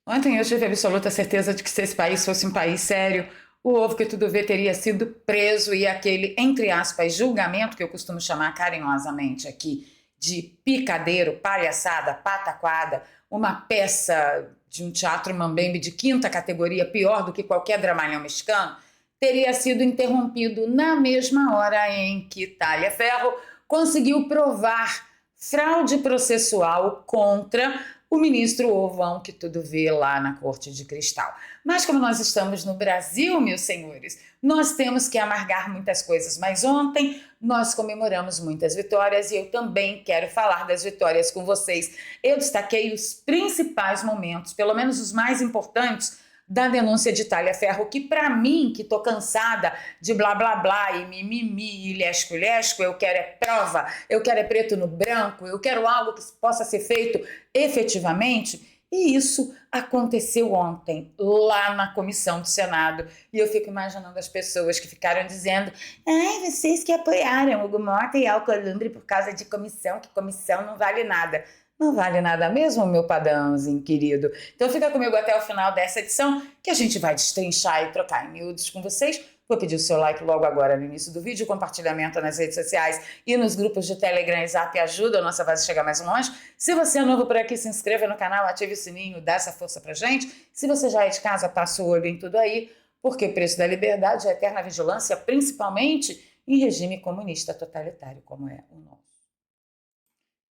Ontem eu tive absoluta certeza de que se esse país fosse um país sério, o Ovo que tudo vê teria sido preso e aquele, entre aspas, julgamento que eu costumo chamar carinhosamente aqui de picadeiro, palhaçada, pataquada, uma peça de um teatro mambembe de quinta categoria, pior do que qualquer dramalhão mexicano, teria sido interrompido na mesma hora em que Talhaferro conseguiu provar fraude processual contra o ministro Ovão, que tudo vê lá na Corte de Cristal. Mas como nós estamos no Brasil, meus senhores, nós temos que amargar muitas coisas. Mas ontem nós comemoramos muitas vitórias e eu também quero falar das vitórias com vocês. Eu destaquei os principais momentos, pelo menos os mais importantes, da denúncia de Talhaferro, que para mim, que estou cansada de blá blá blá e mimimi e lesco-lesco, eu quero é prova, eu quero é preto no branco, eu quero algo que possa ser feito efetivamente. E isso aconteceu ontem, lá na comissão do Senado. E eu fico imaginando as pessoas que ficaram dizendo: ai, vocês que apoiaram o Gumorta e Alcolumbre por causa de comissão, que comissão não vale nada. Não vale nada mesmo, meu padrãozinho querido. Então fica comigo até o final dessa edição, que a gente vai destrinchar e trocar em miúdos com vocês. Vou pedir o seu like logo agora no início do vídeo, compartilhamento nas redes sociais e nos grupos de Telegram e Zap ajuda a nossa voz a chegar mais longe. Se você é novo por aqui, se inscreva no canal, ative o sininho, dá essa força pra gente. Se você já é de casa, passa o olho em tudo aí, porque o preço da liberdade é a eterna vigilância, principalmente em regime comunista totalitário como é o nosso.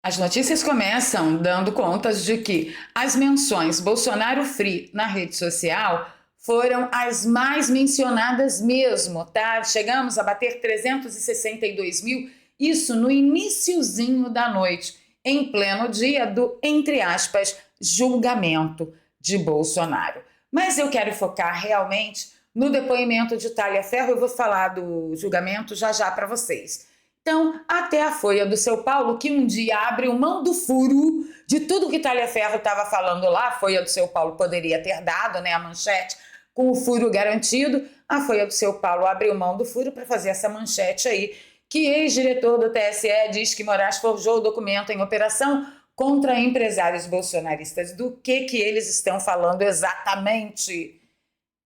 As notícias começam dando contas de que as menções Bolsonaro Free na rede social foram as mais mencionadas mesmo, tá? Chegamos a bater 362 mil, isso no iniciozinho da noite, em pleno dia do, entre aspas, julgamento de Bolsonaro. Mas eu quero focar realmente no depoimento de Talhaferro, eu vou falar do julgamento já já para vocês. Então, até a Folha do São Paulo, que um dia abriu mão do furo de tudo que Talhaferro estava falando lá, a Folha do São Paulo poderia ter dado, né, a manchete com o furo garantido, a Folha do São Paulo abriu mão do furo para fazer essa manchete aí, que ex-diretor do TSE diz que Moraes forjou o documento em operação contra empresários bolsonaristas. Do que eles estão falando exatamente?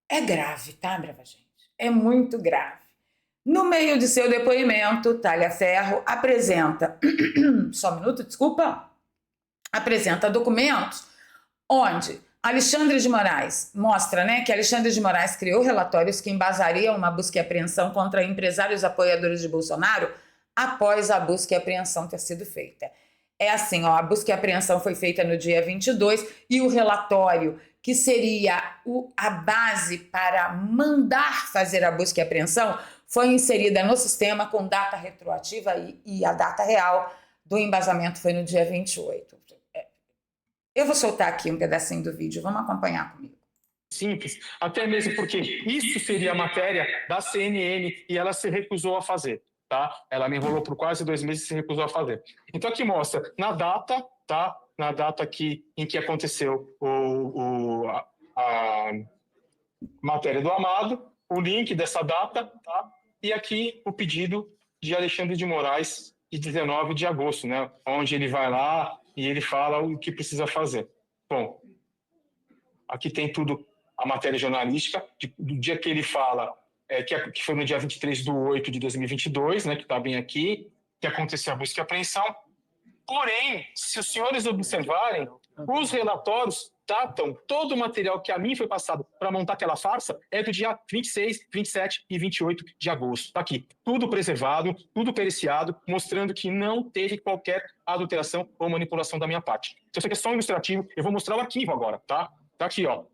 É grave, tá, brava gente? É muito grave. No meio de seu depoimento, Talhaferro apresenta, só um minuto, desculpa, apresenta documentos onde Alexandre de Moraes mostra, né, que Alexandre de Moraes criou relatórios que embasariam uma busca e apreensão contra empresários apoiadores de Bolsonaro após a busca e apreensão ter sido feita. É assim, ó, a busca e apreensão foi feita no dia 22 e o relatório que seria a base para mandar fazer a busca e apreensão foi inserida no sistema com data retroativa e a data real do embasamento foi no dia 28. Eu vou soltar aqui um pedacinho do vídeo, vamos acompanhar comigo. Simples, até mesmo porque isso seria a matéria da CNN e ela se recusou a fazer, tá? Ela me enrolou por quase 2 meses e se recusou a fazer. Então aqui mostra na data, tá? Na data aqui em que aconteceu a matéria do Amado, o link dessa data, tá? E aqui o pedido de Alexandre de Moraes de 19 de agosto, né? Onde ele vai lá e ele fala o que precisa fazer. Bom, aqui tem tudo, a matéria jornalística, do dia que ele fala, que foi no dia 23/8/2022, né, que está bem aqui, que aconteceu a busca e apreensão. Porém, se os senhores observarem, os relatórios datam todo o material que a mim foi passado para montar aquela farsa é do dia 26, 27 e 28 de agosto. Está aqui, tudo preservado, tudo periciado, mostrando que não teve qualquer adulteração ou manipulação da minha parte. Então, isso aqui é só um ilustrativo, eu vou mostrar o arquivo agora, tá? Tá aqui, ó.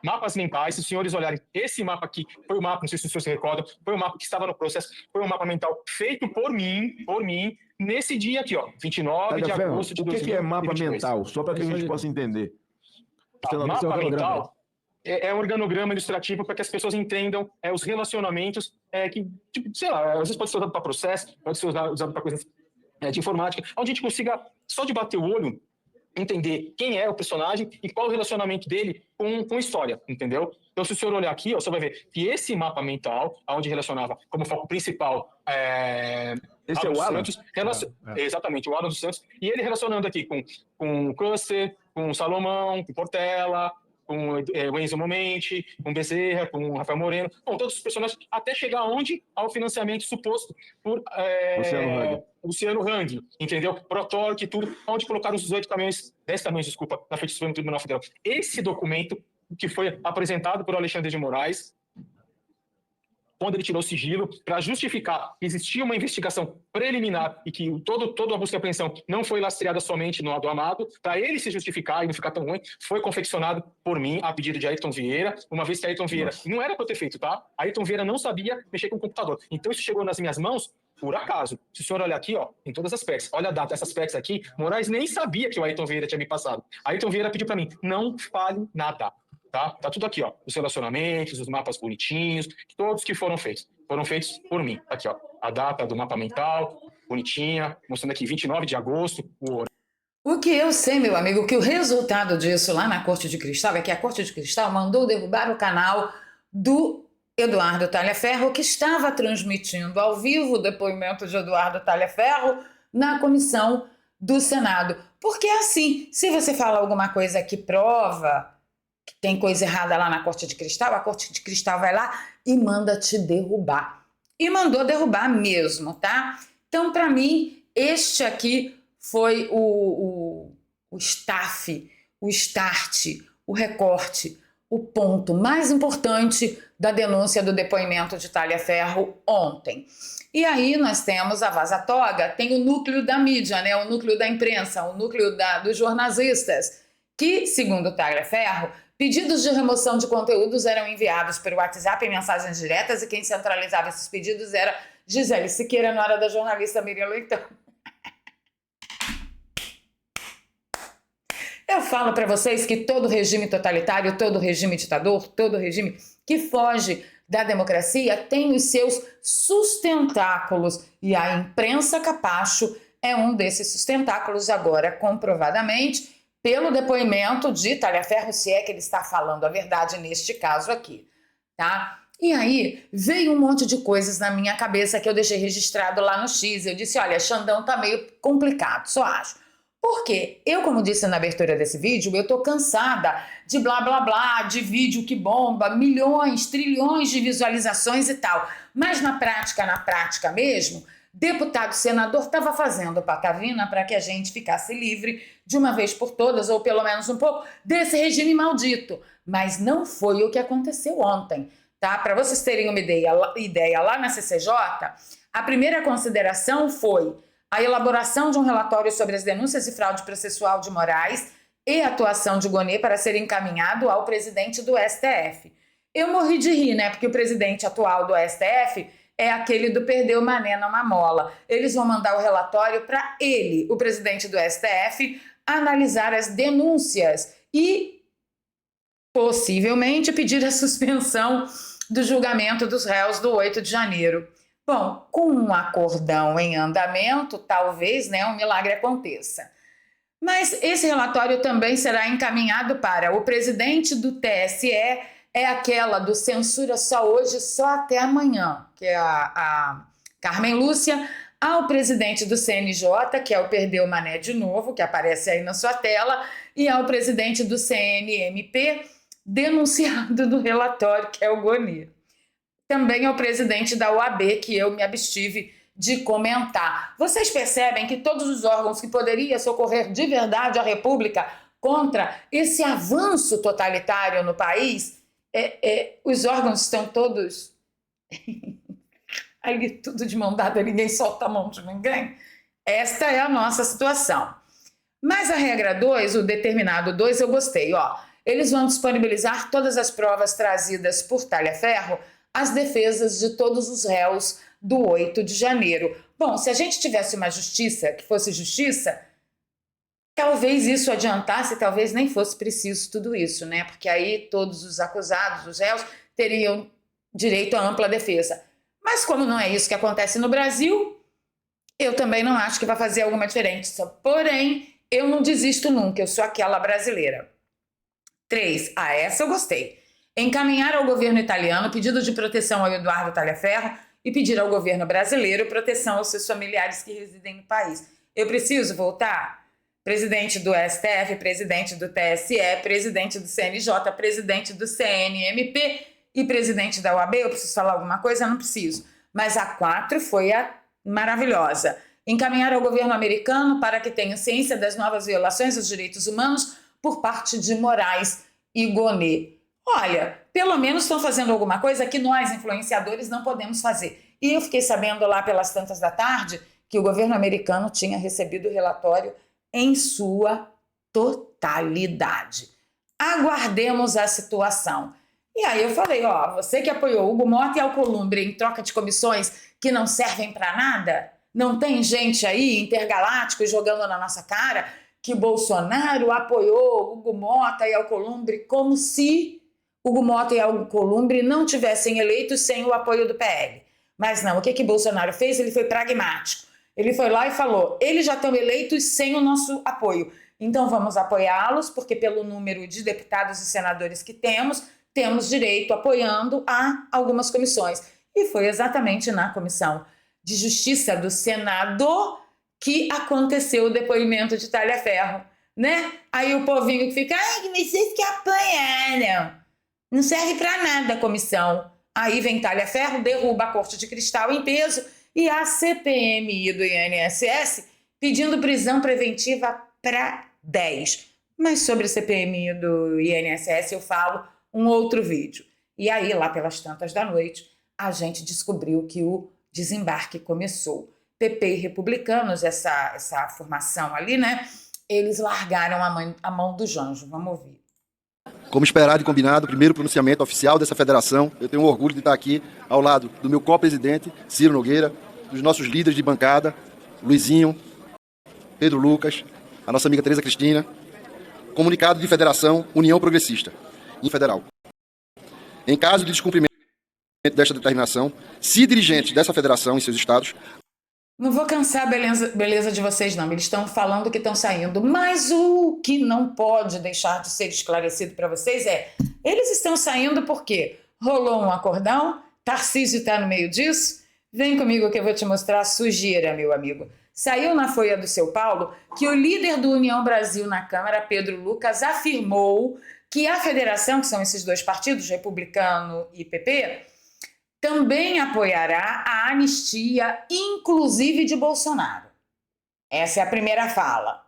Mapas mentais, se os senhores olharem, esse mapa aqui foi o mapa, não sei se os senhores se recordam, foi o mapa que estava no processo, foi um mapa mental feito por mim, nesse dia aqui, ó, 29 de agosto de 2022. O que é mapa mental? Só para que a gente possa entender. Mapa mental é um organograma ilustrativo para que as pessoas entendam os relacionamentos que, tipo, sei lá, às vezes pode ser usado para processo, pode ser usado para coisas de informática, onde a gente consiga, só de bater o olho, entender quem é o personagem e qual o relacionamento dele com a história, entendeu? Então, se o senhor olhar aqui, ó, você vai ver que esse mapa mental, onde relacionava como foco principal esse é o Alan? Santos, exatamente, o Alan dos Santos, e ele relacionando aqui com o Custer, com o Salomão, com o Portela, com o Enzo Momenti, com Bezerra, com Rafael Moreno, com todos os personagens, até chegar onde? Ao financiamento suposto por Luciano Hang, entendeu? Protorque, tudo, onde colocaram os 10 caminhões, desculpa, na frente do Supremo Tribunal Federal. Esse documento que foi apresentado por Alexandre de Moraes, quando ele tirou o sigilo, para justificar que existia uma investigação preliminar e que toda a busca e apreensão não foi lastreada somente no do Amado, para ele se justificar e não ficar tão ruim, foi confeccionado por mim, a pedido de Ayrton Vieira, uma vez que Ayrton Vieira não era para eu ter feito, tá? Ayrton Vieira não sabia mexer com o computador. Então isso chegou nas minhas mãos por acaso. Se o senhor olhar aqui, ó, em todas as PECs, olha a data, essas PECs aqui, Moraes nem sabia que o Ayrton Vieira tinha me passado. Ayrton Vieira pediu para mim, não fale nada. Tá tudo aqui, ó, os relacionamentos, os mapas bonitinhos, todos que foram feitos por mim. Aqui, ó, a data do mapa mental, bonitinha, mostrando aqui 29 de agosto, o horário. O que eu sei, meu amigo, que o resultado disso lá na Corte de Cristal é que a Corte de Cristal mandou derrubar o canal do Eduardo Talhaferro, que estava transmitindo ao vivo o depoimento de Eduardo Talhaferro na comissão do Senado. Porque assim, se você fala alguma coisa que prova que tem coisa errada lá na Corte de Cristal, a Corte de Cristal vai lá e manda te derrubar. E mandou derrubar mesmo, tá? Então, para mim, este aqui foi o staff, o start, o recorte, o ponto mais importante da denúncia do depoimento de Talhaferro ontem. E aí nós temos a vaza-toga, tem o núcleo da mídia, né? O núcleo da imprensa, o núcleo dos jornalistas, que, segundo Talhaferro, pedidos de remoção de conteúdos eram enviados pelo WhatsApp em mensagens diretas e quem centralizava esses pedidos era Gisele Siqueira, na hora da jornalista Miriam Leitão. Eu falo para vocês que todo regime totalitário, todo regime ditador, todo regime que foge da democracia tem os seus sustentáculos e a imprensa capacho é um desses sustentáculos agora comprovadamente pelo depoimento de Talhaferro, se é que ele está falando a verdade neste caso aqui, tá? E aí veio um monte de coisas na minha cabeça que eu deixei registrado lá no X. Eu disse, olha, Xandão tá meio complicado, só acho. Porque eu, como disse na abertura desse vídeo, eu tô cansada de blá blá blá, de vídeo que bomba, milhões, trilhões de visualizações e tal. Mas na prática mesmo, deputado, senador estava fazendo patavina para que a gente ficasse livre de uma vez por todas, ou pelo menos um pouco, desse regime maldito. Mas não foi o que aconteceu ontem, tá? Para vocês terem uma ideia, lá na CCJ, a primeira consideração foi a elaboração de um relatório sobre as denúncias de fraude processual de Moraes e atuação de Gonê para ser encaminhado ao presidente do STF. Eu morri de rir, né? Porque o presidente atual do STF é aquele do perdeu o mané na mamola. Eles vão mandar o relatório para ele, o presidente do STF, analisar as denúncias e possivelmente pedir a suspensão do julgamento dos réus do 8 de janeiro. Bom, com um acordão em andamento, talvez, né, um milagre aconteça. Mas esse relatório também será encaminhado para o presidente do TSE, é aquela do censura só hoje, só até amanhã, que é a Carmen Lúcia, ao presidente do CNJ, que é o Perdeu Mané de novo, que aparece aí na sua tela, e ao presidente do CNMP, denunciado no relatório, que é o Gonê. Também ao presidente da OAB, que eu me abstive de comentar. Vocês percebem que todos os órgãos que poderiam socorrer de verdade a República contra esse avanço totalitário no país, os órgãos estão todos ali, tudo de mão dada, ninguém solta a mão de ninguém. Esta é a nossa situação. Mas a regra 2, o determinado 2, eu gostei. Eles vão disponibilizar todas as provas trazidas por Talhaferro às defesas de todos os réus do 8 de janeiro. Bom, se a gente tivesse uma justiça que fosse justiça, talvez isso adiantasse, talvez nem fosse preciso tudo isso, né? Porque aí todos os acusados, os réus, teriam direito à ampla defesa. Mas como não é isso que acontece no Brasil, eu também não acho que vai fazer alguma diferença. Porém, eu não desisto nunca, eu sou aquela brasileira. 3, essa eu gostei. Encaminhar ao governo italiano pedido de proteção ao Eduardo Talhaferro e pedir ao governo brasileiro proteção aos seus familiares que residem no país. Eu preciso voltar? presidente do STF, presidente do TSE, presidente do CNJ, presidente do CNMP e presidente da OAB. Eu preciso falar alguma coisa? Não preciso. Mas a 4 foi a maravilhosa. Encaminhar ao governo americano para que tenha ciência das novas violações dos direitos humanos por parte de Moraes e Gonê. Olha, pelo menos estão fazendo alguma coisa que nós, influenciadores, não podemos fazer. E eu fiquei sabendo lá pelas tantas da tarde que o governo americano tinha recebido o relatório em sua totalidade. Aguardemos a situação. E aí eu falei, você que apoiou Hugo Mota e Alcolumbre em troca de comissões que não servem para nada, não tem gente aí, intergaláctico, jogando na nossa cara que Bolsonaro apoiou Hugo Mota e Alcolumbre como se Hugo Mota e Alcolumbre não tivessem eleitos sem o apoio do PL. Mas não, o que Bolsonaro fez? Ele foi pragmático. Ele foi lá e falou, eles já estão eleitos sem o nosso apoio, então vamos apoiá-los, porque pelo número de deputados e senadores que temos direito apoiando a algumas comissões. E foi exatamente na Comissão de Justiça do Senado que aconteceu o depoimento de Talhaferro, né? Aí o povinho que fica, ai, vocês que apanharam, não serve para nada a comissão. Aí vem Talhaferro, derruba a Corte de Cristal em peso e a CPMI do INSS pedindo prisão preventiva para 10. Mas sobre a CPMI do INSS eu falo um outro vídeo. E aí, lá pelas tantas da noite, a gente descobriu que o desembarque começou. PP e republicanos, essa formação ali, né? Eles largaram a mão do Janjo. Vamos ouvir. Como esperado e combinado, o primeiro pronunciamento oficial dessa federação, eu tenho o orgulho de estar aqui ao lado do meu co-presidente, Ciro Nogueira, dos nossos líderes de bancada, Luizinho, Pedro Lucas, a nossa amiga Tereza Cristina, comunicado de federação União Progressista, em federal. Em caso de descumprimento desta determinação, se dirigentes dessa federação em seus estados... Não vou cansar a beleza de vocês, não. Eles estão falando que estão saindo. Mas o que não pode deixar de ser esclarecido para vocês é... Eles estão saindo porque rolou um acordão, Tarcísio está no meio disso. Vem comigo que eu vou te mostrar a sujeira, meu amigo. Saiu na Folha do São Paulo que o líder do União Brasil na Câmara, Pedro Lucas, afirmou que a federação, que são esses dois partidos, Republicano e PP... também apoiará a anistia, inclusive de Bolsonaro. Essa é a primeira fala.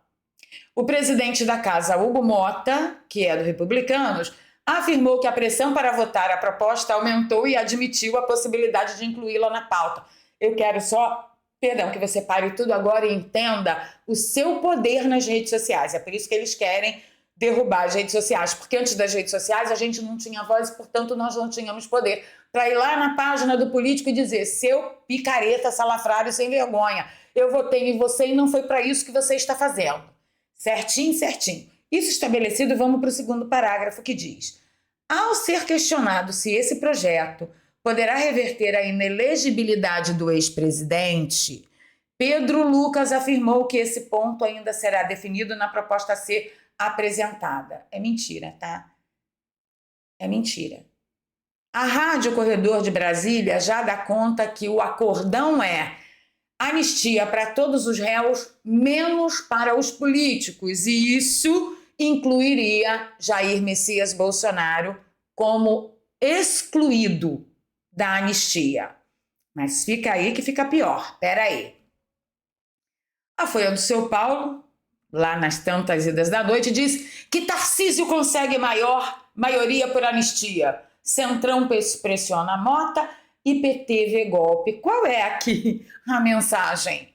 O presidente da casa, Hugo Mota, que é do Republicanos, afirmou que a pressão para votar a proposta aumentou e admitiu a possibilidade de incluí-la na pauta. Eu quero só, que você pare tudo agora e entenda o seu poder nas redes sociais. É por isso que eles querem derrubar as redes sociais, porque antes das redes sociais a gente não tinha voz e, portanto, nós não tínhamos poder para ir lá na página do político e dizer, seu picareta, salafrário, sem vergonha, eu votei em você e não foi para isso que você está fazendo. Certinho, certinho. Isso estabelecido, vamos para o segundo parágrafo que diz, ao ser questionado se esse projeto poderá reverter a inelegibilidade do ex-presidente, Pedro Lucas afirmou que esse ponto ainda será definido na proposta a ser apresentada. É mentira, tá? É mentira. A Rádio Corredor de Brasília já dá conta que o acordão é anistia para todos os réus, menos para os políticos. E isso incluiria Jair Messias Bolsonaro como excluído da anistia. Mas fica aí que fica pior. Pera aí. A Folha do São Paulo, lá nas tantas idas da noite, diz que Tarcísio consegue maioria por anistia. Centrão pressiona Mota e PT vê golpe. Qual é aqui a mensagem?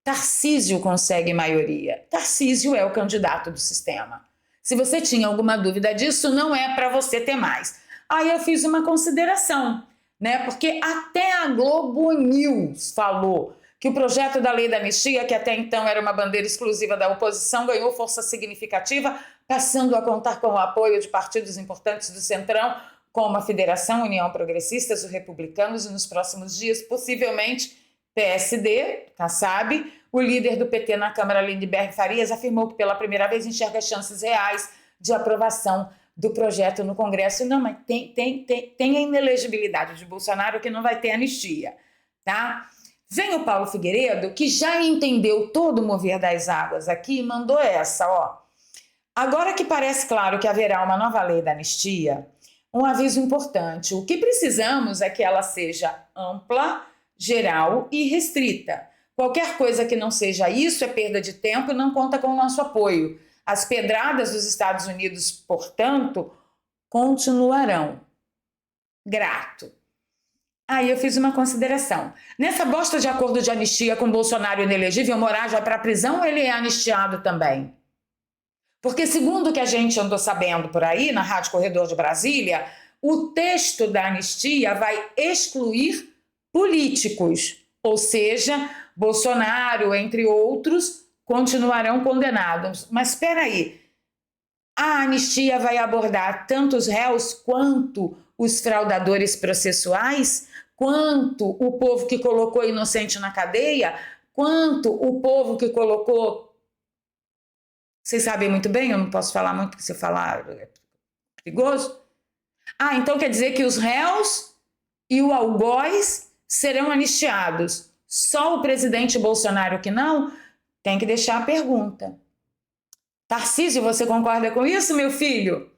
Tarcísio consegue maioria. Tarcísio é o candidato do sistema. Se você tinha alguma dúvida disso, não é para você ter mais. Aí eu fiz uma consideração, né? Porque até a Globo News falou que o projeto da lei da anistia, que até então era uma bandeira exclusiva da oposição, ganhou força significativa, passando a contar com o apoio de partidos importantes do Centrão, como a Federação União Progressistas, os Republicanos e nos próximos dias, possivelmente PSD, Kassab. O líder do PT na Câmara, Lindenberg Farias, afirmou que pela primeira vez enxerga chances reais de aprovação do projeto no Congresso. Não, mas tem a inelegibilidade de Bolsonaro que não vai ter anistia, tá? Vem o Paulo Figueiredo, que já entendeu todo o mover das águas aqui, e mandou essa, ó. Agora que parece claro que haverá uma nova lei da anistia, um aviso importante. O que precisamos é que ela seja ampla, geral e restrita. Qualquer coisa que não seja isso é perda de tempo e não conta com o nosso apoio. As pedradas dos Estados Unidos, portanto, continuarão. Grato. Aí eu fiz uma consideração. Nessa bosta de acordo de anistia com Bolsonaro inelegível, Moraes vai para a prisão ou ele é anistiado também? Porque segundo o que a gente andou sabendo por aí, na Rádio Corredor de Brasília, o texto da anistia vai excluir políticos, ou seja, Bolsonaro, entre outros, continuarão condenados. Mas espera aí, a anistia vai abordar tanto os réus quanto os fraudadores processuais, quanto o povo que colocou inocente na cadeia, quanto o povo que colocou... Vocês sabem muito bem, eu não posso falar muito, porque se eu falar é perigoso. Ah, então quer dizer que os réus e o algoz serão anistiados. Só o presidente Bolsonaro que não? Tem que deixar a pergunta. Tarcísio, você concorda com isso, meu filho?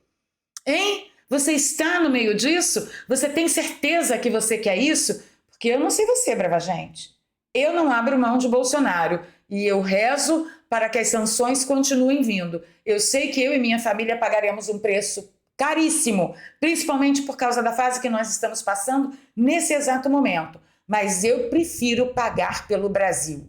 Hein? Você está no meio disso? Você tem certeza que você quer isso? Porque eu não sei você, brava gente. Eu não abro mão de Bolsonaro e eu rezo para que as sanções continuem vindo. Eu sei que eu e minha família pagaremos um preço caríssimo, principalmente por causa da fase que nós estamos passando nesse exato momento. Mas eu prefiro pagar pelo Brasil.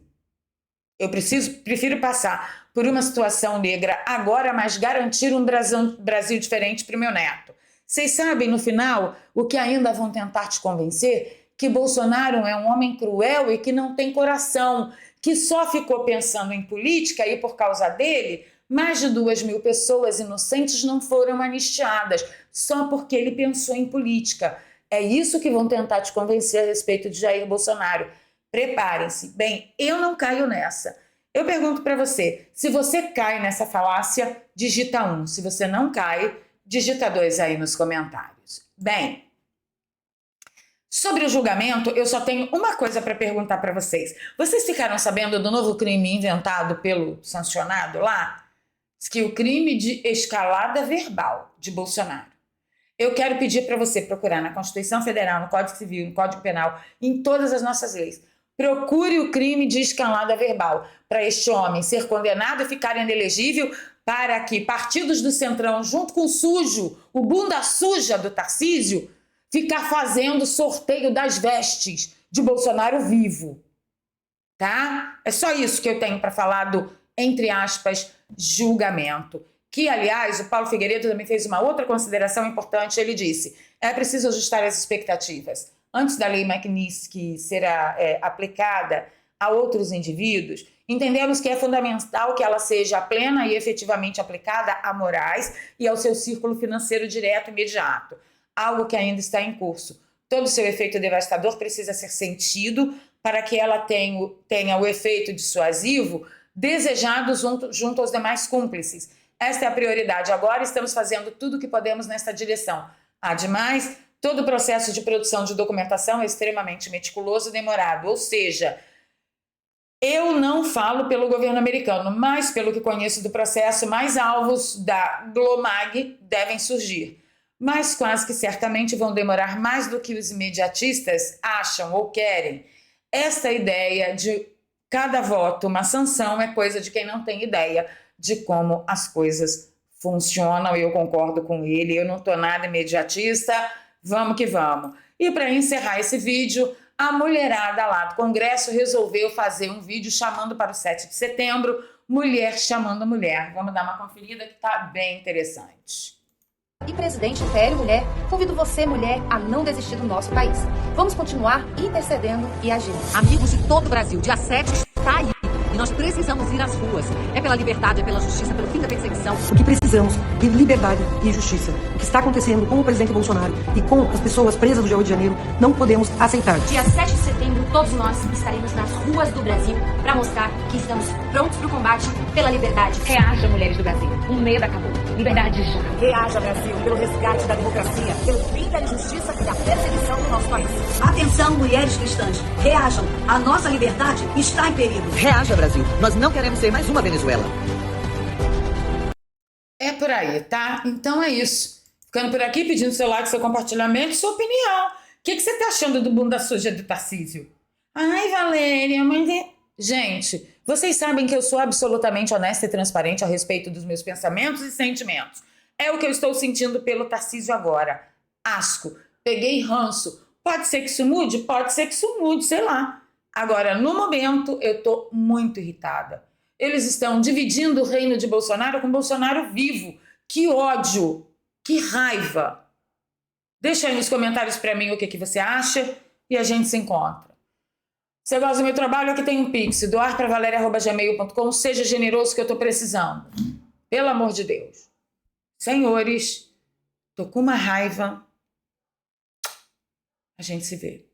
Eu prefiro passar por uma situação negra agora, mas garantir um Brasil diferente para o meu neto. Vocês sabem, no final, o que ainda vão tentar te convencer? Que Bolsonaro é um homem cruel e que não tem coração, que só ficou pensando em política e por causa dele, mais de 2.000 pessoas inocentes não foram anistiadas, só porque ele pensou em política. É isso que vão tentar te convencer a respeito de Jair Bolsonaro. Preparem-se. Bem, eu não caio nessa. Eu pergunto para você, se você cai nessa falácia, digita 1. Se você não cai, digita 2 aí nos comentários. Bem, sobre o julgamento, eu só tenho uma coisa para perguntar para vocês. Vocês ficaram sabendo do novo crime inventado pelo sancionado lá? Diz que o crime de escalada verbal de Bolsonaro. Eu quero pedir para você procurar na Constituição Federal, no Código Civil, no Código Penal, em todas as nossas leis. Procure o crime de escalada verbal para este homem ser condenado e ficar inelegível, para que partidos do Centrão, junto com o sujo, o bunda suja do Tarcísio, ficar fazendo sorteio das vestes de Bolsonaro vivo. Tá? É só isso que eu tenho para falar do, entre aspas, julgamento. Que, aliás, o Paulo Figueiredo também fez uma outra consideração importante. Ele disse, é preciso ajustar as expectativas. Antes da lei Magnitsky ser aplicada a outros indivíduos, entendemos que é fundamental que ela seja plena e efetivamente aplicada a Moraes e ao seu círculo financeiro direto e imediato, algo que ainda está em curso. Todo o seu efeito devastador precisa ser sentido para que ela tenha o efeito dissuasivo desejado junto aos demais cúmplices. Esta é a prioridade. Agora estamos fazendo tudo o que podemos nesta direção. Ademais, todo o processo de produção de documentação é extremamente meticuloso e demorado, ou seja, eu não falo pelo governo americano, mas pelo que conheço do processo, mais alvos da GLOMAG devem surgir. Mas quase que certamente vão demorar mais do que os imediatistas acham ou querem. Esta ideia de cada voto uma sanção é coisa de quem não tem ideia de como as coisas funcionam. Eu concordo com ele, eu não estou nada imediatista, vamos que vamos. E para encerrar esse vídeo, a mulherada lá do Congresso resolveu fazer um vídeo chamando para o 7 de setembro, mulher chamando mulher. Vamos dar uma conferida que está bem interessante. E presidente Império Mulher, convido você, mulher, a não desistir do nosso país. Vamos continuar intercedendo e agindo. Amigos de todo o Brasil, dia 7 está aí. E nós precisamos ir às ruas. É pela liberdade, é pela justiça, pelo fim da perseguição. O que precisamos de liberdade e justiça. O que está acontecendo com o presidente Bolsonaro e com as pessoas presas do Rio de Janeiro, não podemos aceitar. Dia 7 de setembro. setembro, todos nós estaremos nas ruas do Brasil para mostrar que estamos prontos para o combate pela liberdade. Reaja, mulheres do Brasil. O medo acabou. Liberdade já. Reaja, Brasil, pelo resgate da democracia, pelo fim da injustiça e da perseguição do nosso país. Atenção, mulheres cristãs. Reajam. A nossa liberdade está em perigo. Reaja, Brasil. Nós não queremos ser mais uma Venezuela. É por aí, tá? Então é isso. Ficando por aqui, pedindo seu like, seu compartilhamento e sua opinião. O que você tá achando do bunda suja do Tarcísio? Ai, Valéria, mas... Gente, vocês sabem que eu sou absolutamente honesta e transparente a respeito dos meus pensamentos e sentimentos. É o que eu estou sentindo pelo Tarcísio agora. Asco. Peguei ranço. Pode ser que isso mude? Pode ser que isso mude, sei lá. Agora, no momento, eu tô muito irritada. Eles estão dividindo o reino de Bolsonaro com Bolsonaro vivo. Que ódio! Que raiva! Deixa aí nos comentários pra mim o que você acha e a gente se encontra. Se você gosta do meu trabalho, aqui tem um Pix, doarpravaleria@gmail.com. Seja generoso que eu tô precisando. Pelo amor de Deus. Senhores, tô com uma raiva. A gente se vê.